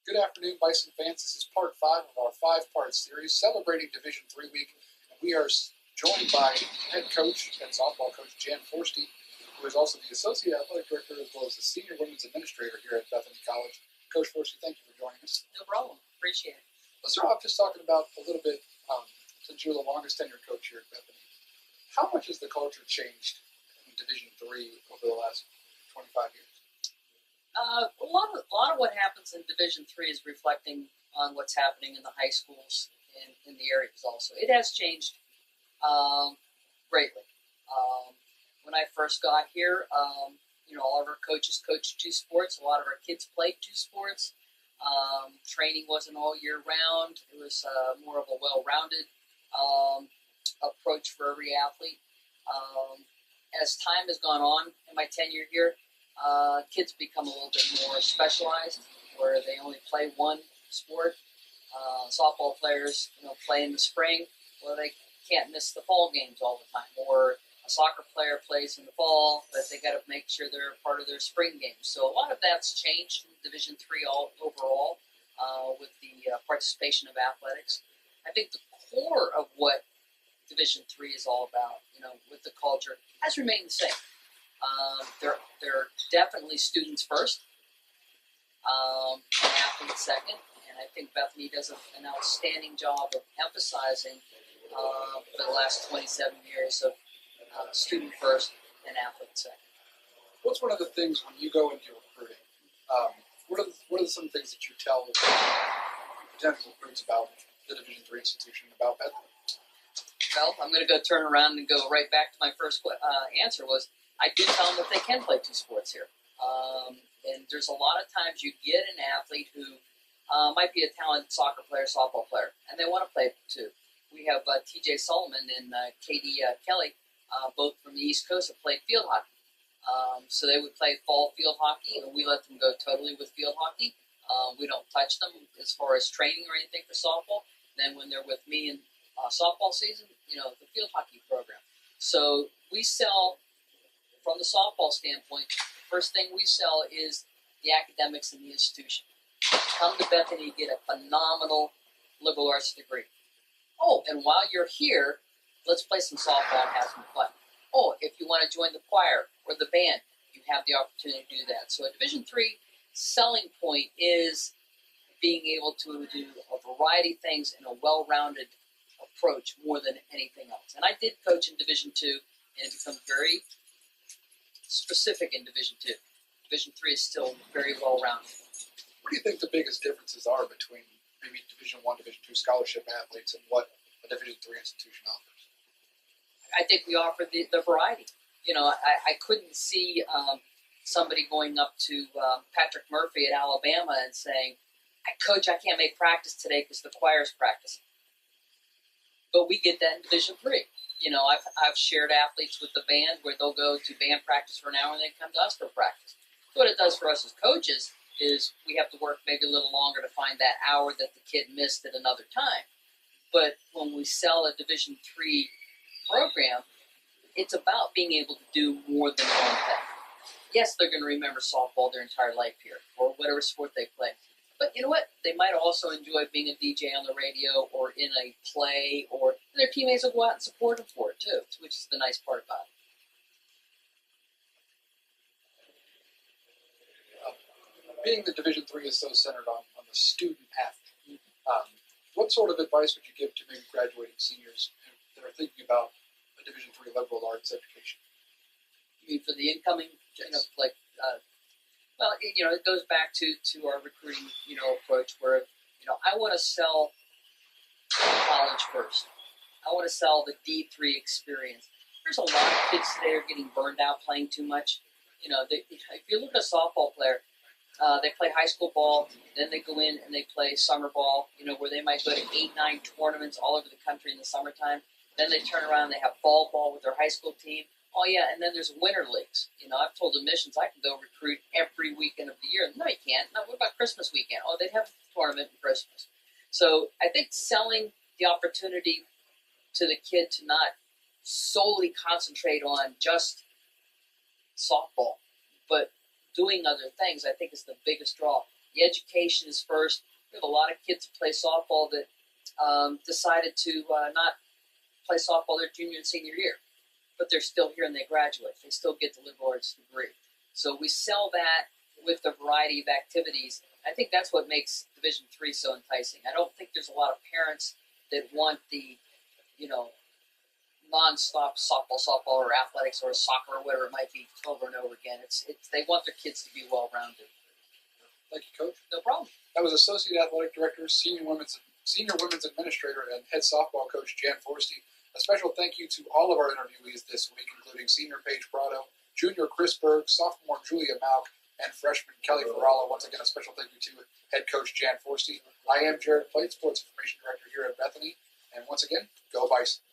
Good afternoon, Bison fans. This is part 5 of our 5-part series celebrating Division III week. And we are joined by head coach and softball coach Jan Forsty, who is also the associate athletic director as well as the senior women's administrator here at Bethany College. Coach Forsty, thank you for joining us. No problem. Appreciate it. Let's start off just talking about a little bit, since you're the longest tenured coach here at Bethany. How much has the culture changed in Division III over the last 25 years? A lot of what happens in Division III is reflecting on what's happening in the high schools in the areas also. It has changed greatly. When I first got here, all of our coaches coached 2 sports. A lot of our kids played 2 sports. Training wasn't all year round. It was more of a well-rounded approach for every athlete. As time has gone on in my tenure here, kids become a little bit more specialized, where they only play one sport. Softball players, play in the spring, where they can't miss the fall games all the time. Or a soccer player plays in the fall, but they got to make sure they're part of their spring games. So a lot of that's changed in Division III overall with the participation of athletics. I think the core of what Division III is all about, with the culture, has remained the same. They're definitely students first, and athletes second, and I think Bethany does an outstanding job of emphasizing for the last 27 years of student first and athlete second. What's one of the things when you go into recruiting? What are some things that you tell potential recruits about the Division III institution, about Bethany? Well, I'm going to go turn around and go right back to my first answer was, I do tell them that they can play 2 sports here. And there's a lot of times you get an athlete who might be a talented soccer player, softball player, and they want to play 2. We have TJ Solomon and Katie Kelly, both from the East Coast, have played field hockey. So they would play fall field hockey, and we let them go totally with field hockey. We don't touch them as far as training or anything for softball. Then when they're with me in softball season, the field hockey program. So we sell, from the softball standpoint, the first thing we sell is the academics in the institution. Come to Bethany to get a phenomenal liberal arts degree. Oh, and while you're here, let's play some softball and have some fun. Oh, if you want to join the choir or the band, you have the opportunity to do that. So a Division III selling point is being able to do a variety of things in a well-rounded approach more than anything else. And I did coach in Division II, and it becomes very specific in Division II. Division III is still very well-rounded. What do you think the biggest differences are between maybe Division I, Division II scholarship athletes and what a Division III institution offers? I think we offer the variety. I couldn't see somebody going up to Patrick Murphy at Alabama and saying, Coach, I can't make practice today because the choir's practicing. But we get that in Division III. I've shared athletes with the band where they'll go to band practice for an hour and then come to us for practice. What it does for us as coaches is we have to work maybe a little longer to find that hour that the kid missed at another time. But when we sell a Division III program, it's about being able to do more than one thing. Yes, they're going to remember softball their entire life here, or whatever sport they play. But you know what? They might also enjoy being a DJ on the radio or in a play, or their teammates will go out and support them for it too, which is the nice part about it. Being that Division III is so centered on the student athlete, what sort of advice would you give to maybe graduating seniors that are thinking about a Division III liberal arts education? You mean for the incoming, Yes. It goes back to our recruiting, approach where, I want to sell college first. I want to sell the D3 experience. There's a lot of kids today are getting burned out playing too much. If you look at a softball player, they play high school ball, then they go in and they play summer ball, where they might go to 8-9 tournaments all over the country in the summertime. Then they turn around and they have fall ball with their high school team. Oh, yeah, and then there's winter leagues. I've told admissions I can go recruit every weekend of the year. No, you can't. No, what about Christmas weekend? Oh, they'd have a tournament for Christmas. So I think selling the opportunity to the kid to not solely concentrate on just softball, but doing other things, I think is the biggest draw. The education is first. We have a lot of kids who play softball that decided to not play softball their junior and senior year, but they're still here and they graduate. They still get the liberal arts degree. So we sell that with a variety of activities. I think that's what makes Division III so enticing. I don't think there's a lot of parents that want the, non-stop softball, or athletics, or soccer, or whatever it might be, over and over again. It's they want their kids to be well-rounded. Thank you, Coach. No problem. That was Associate Athletic Director, Senior Women's Administrator, and Head Softball Coach Jan Forsty. A special thank you to all of our interviewees this week, including Senior Paige Prado, Junior Chris Berg, Sophomore Julia Malk, and Freshman Kelly Ferralla. Once again, a special thank you to Head Coach Jan Forsty. I am Jared Plate, Sports Information Director here at Bethany. And once again, go Bison.